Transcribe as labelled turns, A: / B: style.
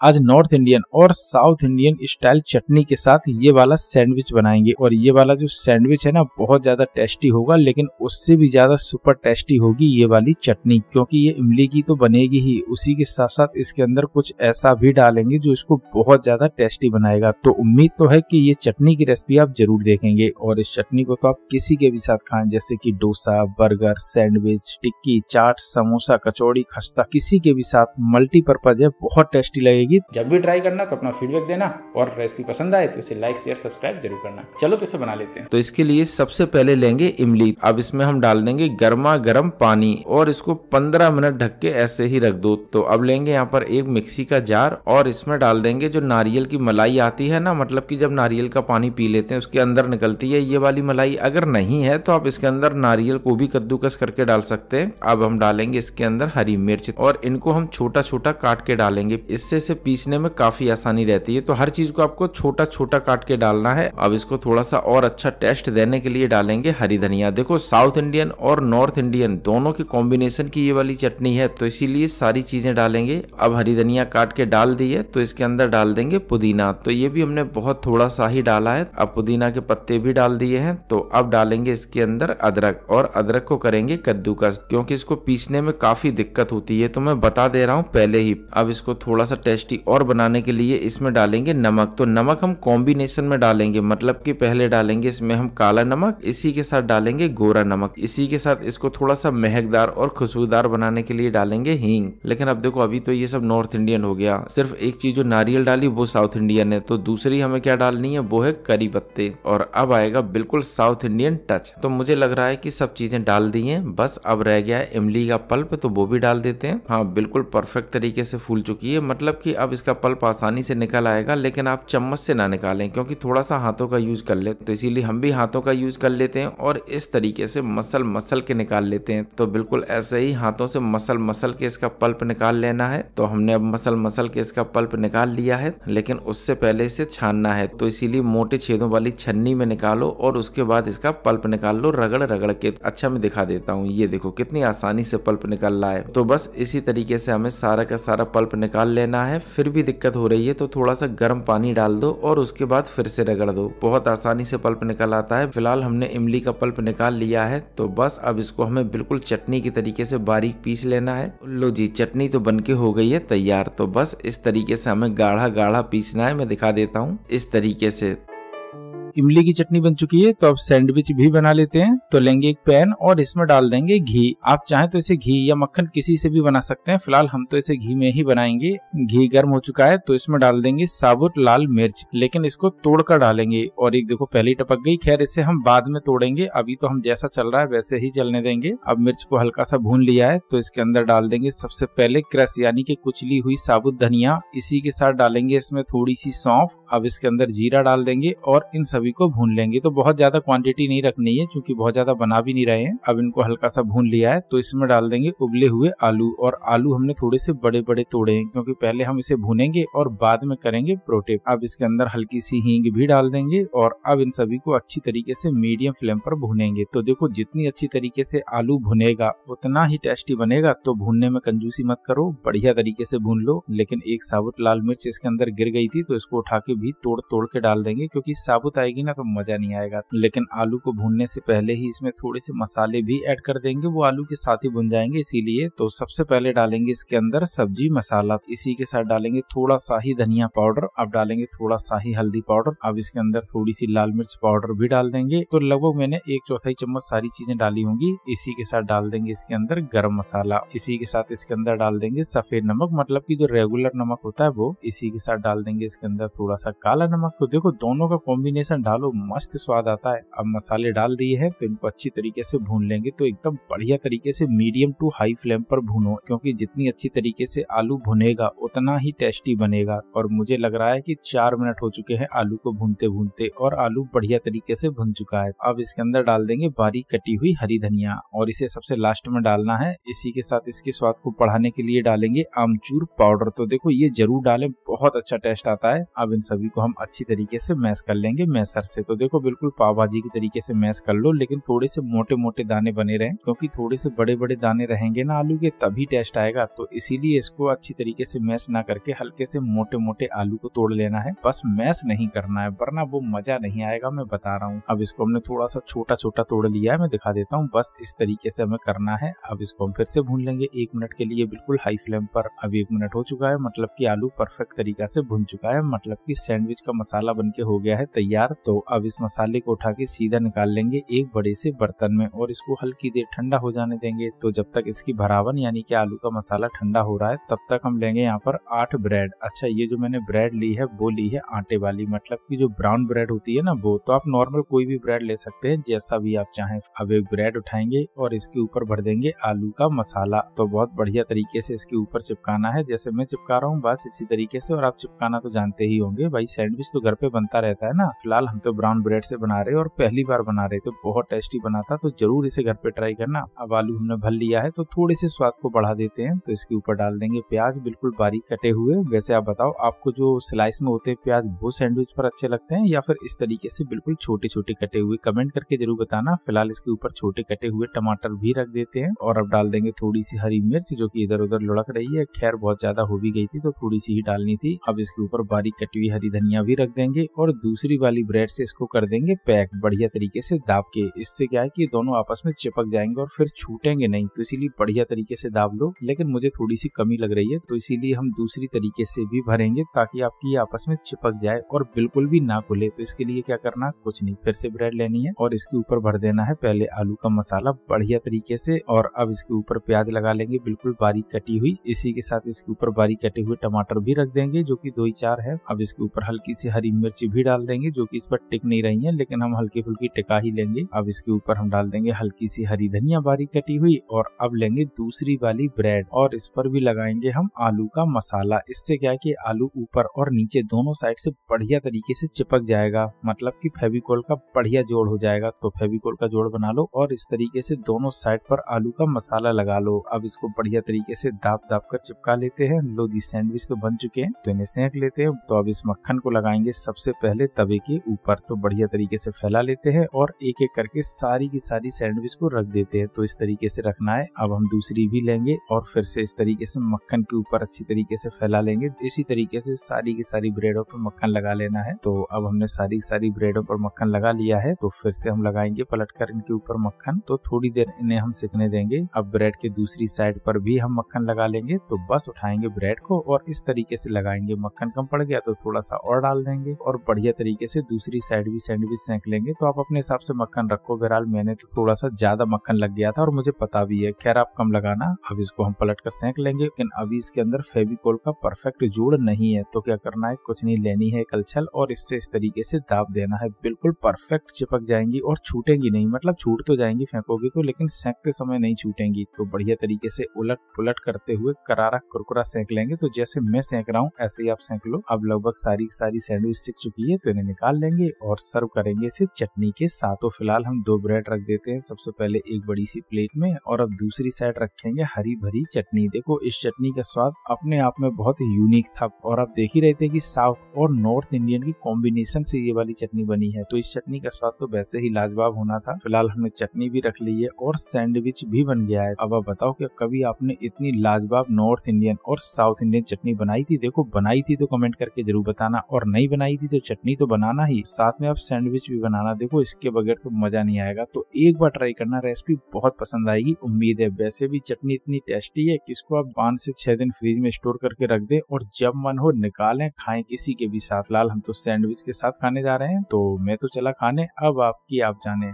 A: आज north Indian और south Indian style चटनी के साथ ये वाला सैंडविच बनाएंगे। और ये वाला जो सैंडविच है ना बहुत ज्यादा टेस्टी होगा, लेकिन उससे भी ज्यादा सुपर टेस्टी होगी ये वाली चटनी, क्योंकि ये इमली की तो बनेगी ही, उसी के साथ साथ इसके अंदर कुछ ऐसा भी डालेंगे जो इसको बहुत ज्यादा टेस्टी बनाएगा। तो उम्मीद तो है कि ये चटनी की रेसिपी आप जरूर देखेंगे। और इस चटनी को तो आप किसी के भी साथ खाएं, जैसे कि डोसा, बर्गर, सैंडविच, टिक्की, चाट, समोसा, कचौड़ी, खस्ता, किसी के भी साथ मल्टीपर्पज है, बहुत टेस्टी लगेगी। जब भी ट्राई करना तो अपना फीडबैक देना, और रेसिपी पसंद आए तो इसे लाइक शेयर सब्सक्राइब जरूर करना। चलो तो इसे बना लेते हैं।
B: तो इसके लिए सबसे पहले लेंगे इमली। अब इसमें हम डाल देंगे गर्मा गर्म पानी और इसको 15 मिनट ढक के ऐसे ही रख दो। तो अब लेंगे यहाँ पर एक मिक्सी का जार और इसमें डाल देंगे जो नारियल की मलाई आती है ना, मतलब कि जब नारियल का पानी पी लेते हैं उसके अंदर निकलती है ये वाली मलाई। अगर नहीं है तो आप इसके अंदर नारियल को भी कद्दूकस करके डाल सकते हैं। अब हम डालेंगे इसके अंदर हरी मिर्च और इनको हम छोटा छोटा काट के डालेंगे, इससे इसे पीसने में काफी आसानी रहती है। तो हर चीज को आपको छोटा छोटा काट के डालना है। अब इसको थोड़ा सा और अच्छा टेस्ट देने के लिए डालेंगे हरी धनिया। देखो साउथ इंडियन और नॉर्थ इंडियन दोनों के कॉम्बिनेशन की ये वाली चटनी है, तो इसीलिए सारी चीजें डालेंगे। अब हरी धनिया काट के डाल दी है, तो इसके अंदर डाल देंगे पुदीना। तो ये भी हमने बहुत थोड़ा सा ही डाला है। अब पुदीना के पत्ते भी डाल दिए हैं। तो अब डालेंगे इसके अंदर अदरक, और अदरक को करेंगे कद्दूकस, क्योंकि इसको पीसने में काफी दिक्कत होती है, तो मैं बता दे रहा हूँ पहले ही। अब इसको थोड़ा सा टेस्टी और बनाने के लिए इसमें डालेंगे नमक। तो नमक हम कॉम्बिनेशन में डालेंगे, मतलब कि पहले डालेंगे इसमें हम काला नमक, इसी के साथ डालेंगे गोरा नमक, इसी के साथ इसको थोड़ा सा महकदार और खुशबूदार बनाने के लिए डालेंगे हींग। लेकिन अब देखो अभी तो ये सब नॉर्थ इंडियन हो गया, सिर्फ एक चीज जो नारियल डाली वो साउथ इंडियन है। तो दूसरी हमें क्या डालनी है वो है करी पत्ते, और अब आएगा बिल्कुल साउथ इंडियन टच। तो मुझे लग रहा है कि सब चीजें डाल दी हैं, बस अब रह गया है इमली का पल्प, तो वो भी डाल देते हैं। हाँ बिल्कुल परफेक्ट तरीके से फूल चुकी है, मतलब कि अब इसका पल्प आसानी से निकल आएगा, लेकिन आप चम्मच से ना निकालें क्योंकि थोड़ा सा हाथों का यूज कर ले। तो इसीलिए हम भी हाथों का यूज कर लेते हैं और इस तरीके से मसल मसल के निकाल लेते हैं। तो बिल्कुल ऐसे ही हाथों से मसल मसल के इसका पल्प निकाल लेना है। तो हमने अब मसल मसल के इसका पल्प निकाल लिया है, लेकिन उससे पहले इसे छानना है। तो इसीलिए मोटे छेदों वाली छन्नी में निकालो और उसके बाद इसका पल्प निकाल लो रगड़ रगड़ के। अच्छा मैं दिखा देता हूँ, ये देखो कितनी आसानी से पल्प निकल रहा है। तो बस इसी तरीके से हमें सारा का सारा पल्प निकाल लेना है। फिर भी दिक्कत हो रही है तो थोड़ा सा गर्म पानी डाल दो और उसके बाद फिर से रगड़ दो, बहुत आसानी से पल्प निकल आता है। फिलहाल हमने इमली का पल्प निकाल लिया है। तो बस अब इसको हमें बिल्कुल चटनी की तरीके से बारीक पीस लेना है। लो जी चटनी तो बनके हो गई है तैयार। तो बस इस तरीके से हमें गाढ़ा गाढ़ा पीसना है, मैं दिखा देता हूँ इस तरीके से।
A: इमली की चटनी बन चुकी है, तो अब सैंडविच भी बना लेते हैं। तो लेंगे एक पैन और इसमें डाल देंगे घी। आप चाहें तो इसे घी या मक्खन किसी से भी बना सकते हैं, फिलहाल हम तो इसे घी में ही बनाएंगे। घी गर्म हो चुका है तो इसमें डाल देंगे साबुत लाल मिर्च, लेकिन इसको तोड़कर डालेंगे। और एक देखो पहले ही टपक गई, खैर इसे हम बाद में तोड़ेंगे, अभी तो हम जैसा चल रहा है वैसे ही चलने देंगे। अब मिर्च को हल्का सा भून लिया है, तो इसके अंदर डाल देंगे सबसे पहले क्रश यानी कि कुचली हुई साबुत धनिया, इसी के साथ डालेंगे इसमें थोड़ी सी सौंफ। अब इसके अंदर जीरा डाल देंगे और इन सभी को भून लेंगे। तो बहुत ज्यादा क्वांटिटी नहीं रखनी है क्योंकि बहुत ज्यादा बना भी नहीं रहे हैं। अब इनको हल्का सा भून लिया है, तो इसमें डाल देंगे उबले हुए आलू। और आलू हमने थोड़े से बड़े बड़े तोड़े हैं क्योंकि पहले हम इसे भूनेंगे और बाद में करेंगे प्रोटेप। अब इसके अंदर हल्की सी हींग भी डाल देंगे और अब इन सभी को अच्छी तरीके से मीडियम फ्लेम पर भूनेंगे। तो देखो जितनी अच्छी तरीके से आलू भुनेगा उतना ही टेस्टी बनेगा। तो भूनने में कंजूसी मत करो, बढ़िया तरीके से भून लो। लेकिन एक साबुत लाल मिर्च इसके अंदर गिर गई थी, तो इसको उठा के भी तोड़ तोड़ के डाल देंगे, क्योंकि साबुत आएगी ना तो मजा नहीं आएगा। लेकिन आलू को भूनने से पहले ही इसमें थोड़े से मसाले भी ऐड कर देंगे, वो आलू के साथ ही भुन जाएंगे इसीलिए। तो सबसे पहले डालेंगे इसके अंदर सब्जी मसाला, इसी के साथ डालेंगे थोड़ा सा ही धनिया पाउडर। अब डालेंगे थोड़ा सा ही हल्दी पाउडर। अब इसके अंदर थोड़ी सी लाल मिर्च पाउडर भी डाल देंगे। तो लगभग मैंने 1/4 चम्मच सारी चीजें डाली होंगी। इसी के साथ डाल देंगे इसके अंदर गरम मसाला, इसी के साथ इसके अंदर डाल देंगे सफेद नमक, मतलब की जो रेगुलर नमक होता है वो। इसी के साथ डाल देंगे इसके अंदर थोड़ा सा काला नमक। तो देखो दोनों का कॉम्बिनेशन डालो, मस्त स्वाद आता है। अब मसाले डाल दिए हैं तो इनको अच्छी तरीके से भून लेंगे। तो एकदम बढ़िया तरीके से मीडियम टू हाई फ्लेम पर भूनो, क्योंकि जितनी अच्छी तरीके से आलू भुनेगा उतना ही टेस्टी बनेगा। और मुझे लग रहा है कि 4 मिनट हो चुके हैं आलू को भूनते भूनते, और आलू बढ़िया तरीके से भुन चुका है। अब इसके अंदर डाल देंगे बारीक कटी हुई हरी धनिया, और इसे सबसे लास्ट में डालना है। इसी के साथ इसके स्वाद को बढ़ाने के लिए डालेंगे आमचूर पाउडर। तो देखो ये जरूर डालें, बहुत अच्छा टेस्ट आता है। अब इन सभी को हम अच्छी तरीके से मैश कर लेंगे मैशर से। तो देखो बिल्कुल पाव भाजी की तरीके से मैश कर लो, लेकिन थोड़े से मोटे मोटे दाने बने रहें, क्योंकि थोड़े से बड़े बड़े दाने रहेंगे ना आलू के तभी टेस्ट आएगा। तो इसीलिए इसको अच्छी तरीके से मैश ना करके हल्के से मोटे मोटे आलू को तोड़ लेना है, बस मैश नहीं करना है, वरना वो मजा नहीं आएगा, मैं बता रहा हूँ। अब इसको हमने थोड़ा सा छोटा छोटा तोड़ लिया है, मैं दिखा देता हूँ, बस इस तरीके से हमें करना है। अब इसको हम फिर से भून लेंगे 1 मिनट के लिए बिल्कुल हाई फ्लेम पर। अब 1 मिनट हो चुका है, मतलब कि आलू परफेक्ट तरीका से भुन चुका है, मतलब कि सैंडविच का मसाला बनके हो गया है तैयार। तो अब इस मसाले को उठा के सीधा निकाल लेंगे एक बड़े से बर्तन में और इसको हल्की देर ठंडा हो जाने देंगे। तो जब तक इसकी भरावन यानी कि आलू का मसाला ठंडा हो रहा है, तब तक हम लेंगे यहाँ पर 8 ब्रेड। अच्छा, ये जो मैंने ब्रेड ली है वो ली है आटे वाली, मतलब कि जो ब्राउन ब्रेड होती है ना वो। तो आप नॉर्मल कोई भी ब्रेड ले सकते हैं, जैसा भी आप चाहें। अब एक ब्रेड उठाएंगे और इसके ऊपर भर देंगे आलू का मसाला। तो बहुत बढ़िया तरीके से इसके ऊपर चिपकाना है, जैसे मैं चिपका रहा हूँ बस इसी तरीके से। और आप चिपकाना तो जानते ही होंगे भाई, सैंडविच तो घर पे बनता रहता है ना। फिलहाल हम तो ब्राउन ब्रेड से बना रहे हैं और पहली बार बना रहे, तो बहुत टेस्टी बना था, तो जरूर इसे घर पे ट्राई करना। अब आलू हमने भर लिया है, तो थोड़े से स्वाद को बढ़ा देते हैं। तो इसके ऊपर डाल देंगे प्याज बिल्कुल बारीक कटे हुए। वैसे आप बताओ, आपको जो स्लाइस में होते हैं प्याज वो सैंडविच पर अच्छे लगते हैं या फिर इस तरीके से बिल्कुल छोटे छोटे कटे हुए? कमेंट करके जरूर बताना। फिलहाल इसके ऊपर छोटे कटे हुए टमाटर भी रख देते हैं और अब डाल देंगे थोड़ी सी हरी मिर्च, जो कि इधर उधर लुढ़क रही है। खैर बहुत ज्यादा हो भी गई थी तो थोड़ी सी ही डालनी थी। अब इसके ऊपर बारीक कटी हुई हरी धनिया भी रख देंगे और दूसरी वाली ब्रेड से इसको कर देंगे पैक बढ़िया तरीके से दाब के। इससे क्या है कि दोनों आपस में चिपक जाएंगे और फिर छूटेंगे नहीं, तो इसीलिए बढ़िया तरीके से दाब लो। लेकिन मुझे थोड़ी सी कमी लग रही है, तो इसीलिए हम दूसरी तरीके से भी भरेंगे ताकि आपकी आपस में चिपक जाए और बिल्कुल भी ना खुले। तो इसके लिए क्या करना, कुछ नहीं, फिर से ब्रेड लेनी है और इसके ऊपर भर देना है पहले आलू का मसाला बढ़िया तरीके से। और अब इसके ऊपर प्याज लगा लेंगे बिल्कुल बारीक कटी हुई। इसी के साथ इसके ऊपर बारीक कटे हुए टमाटर भी रख देंगे, जो कि 2-4 है। अब इसके ऊपर हल्की सी हरी मिर्ची भी डाल देंगे, जो कि इस पर टिक नहीं रही है, लेकिन हम हल्की फुल्की टिका ही लेंगे। अब इसके ऊपर हम डाल देंगे हल्की सी हरी धनिया बारीक कटी हुई और अब लेंगे दूसरी वाली ब्रेड और इस पर भी लगाएंगे हम आलू का मसाला। इससे क्या है कि आलू ऊपर और नीचे दोनों साइड से बढ़िया तरीके से चिपक जाएगा, मतलब कि फेविकोल का बढ़िया जोड़ हो जाएगा। तो फेविकोल का जोड़ बना लो और इस तरीके से दोनों साइड पर आलू का मसाला लगा लो। अब इसको बढ़िया तरीके से दाब दाब कर चिपका लेते हैं। लो जी, सैंडविच तो बन चुके हैं, तो इन्हें सेंक लेते हैं। तो अब इस मक्खन को लगाएंगे सबसे पहले तवे के ऊपर, तो बढ़िया तरीके से फैला लेते हैं और एक एक करके सारी की सारी सैंडविच को रख देते हैं। तो इस तरीके से रखना है। अब हम दूसरी भी लेंगे और फिर से इस तरीके से मक्खन के ऊपर अच्छी तरीके से फैला लेंगे। इसी तरीके से सारी की सारी ब्रेडों पर मक्खन लगा लेना है। तो अब हमने सारी सारी ब्रेडों पर मक्खन लगा लिया है, तो फिर से हम लगाएंगे पलटकर इनके ऊपर मक्खन। तो थोड़ी देर इन्हें हम सिकने देंगे। अब ब्रेड के दूसरी साइड पर भी हम मक्खन लगा लेंगे। तो बस उठाएंगे ब्रेड को और इस तरीके से लगाएंगे। मक्खन कम पड़ गया तो थोड़ा सा और डाल देंगे और बढ़िया तरीके से दूसरी साइड भी सैंडविच सेंक लेंगे। तो आप अपने हिसाब से मक्खन रखो। बहरहाल मैंने तो थोड़ा सा ज्यादा मक्खन लग गया था और मुझे पता भी है, खैर आप कम लगाना। अब इसको हम पलट कर सेंक लेंगे, लेकिन अभी इसके अंदर फेविकोल का परफेक्ट जोड़ नहीं है। तो क्या करना है, कुछ नहीं, लेनी है कलछल और इससे इस तरीके से दाब देना है। बिल्कुल परफेक्ट चिपक जाएंगी और छूटेंगी नहीं, मतलब छूट तो जाएंगी फेंकोगी तो, लेकिन सेंकते समय नहीं छूटेंगी। तो बढ़िया तरीके से उलट पुलट करते हुए करारा कुरकुरा सेंक लेंगे। तो जैसे मैं सेंक रहा हूँ ऐसे ही आप सेंक लो। अब लगभग सारी सारी सैंडविच सिक चुकी है, तो इन्हें निकाल लेंगे और सर्व करेंगे इसे चटनी के साथ। तो फिलहाल हम 2 ब्रेड रख देते हैं सबसे पहले एक बड़ी सी प्लेट में और अब दूसरी साइड रखेंगे हरी भरी चटनी। देखो इस चटनी का स्वाद अपने आप में बहुत यूनिक था और आप देख ही रहे थे कि साउथ और नॉर्थ इंडियन की कॉम्बिनेशन से ये वाली चटनी बनी है। तो इस चटनी का स्वाद तो वैसे ही लाजवाब होना था। फिलहाल हमने चटनी भी रख ली है और सैंडविच भी बन गया है। अब आप बताओ कि कभी आपने इतनी लाजवाब नॉर्थ इंडियन और साउथ इंडियन चटनी बनाई थी? देखो बनाई थी तो कमेंट करके जरूर बताना, और नहीं बनाई थी तो चटनी तो बनाना ही, साथ में आप सैंडविच भी बनाना। देखो इसके बगैर तो मजा नहीं आएगा। तो एक बार ट्राई करना, रेसिपी बहुत पसंद आएगी उम्मीद है। वैसे भी चटनी इतनी टेस्टी है कि इसको आप 5 से 6 दिन फ्रीज में स्टोर करके रख दे और जब मन हो निकालें खाएं किसी के भी साथ। फिलहाल हम तो सैंडविच के साथ खाने जा रहे हैं, तो मैं तो चला खाने, अब आपकी आप जाने।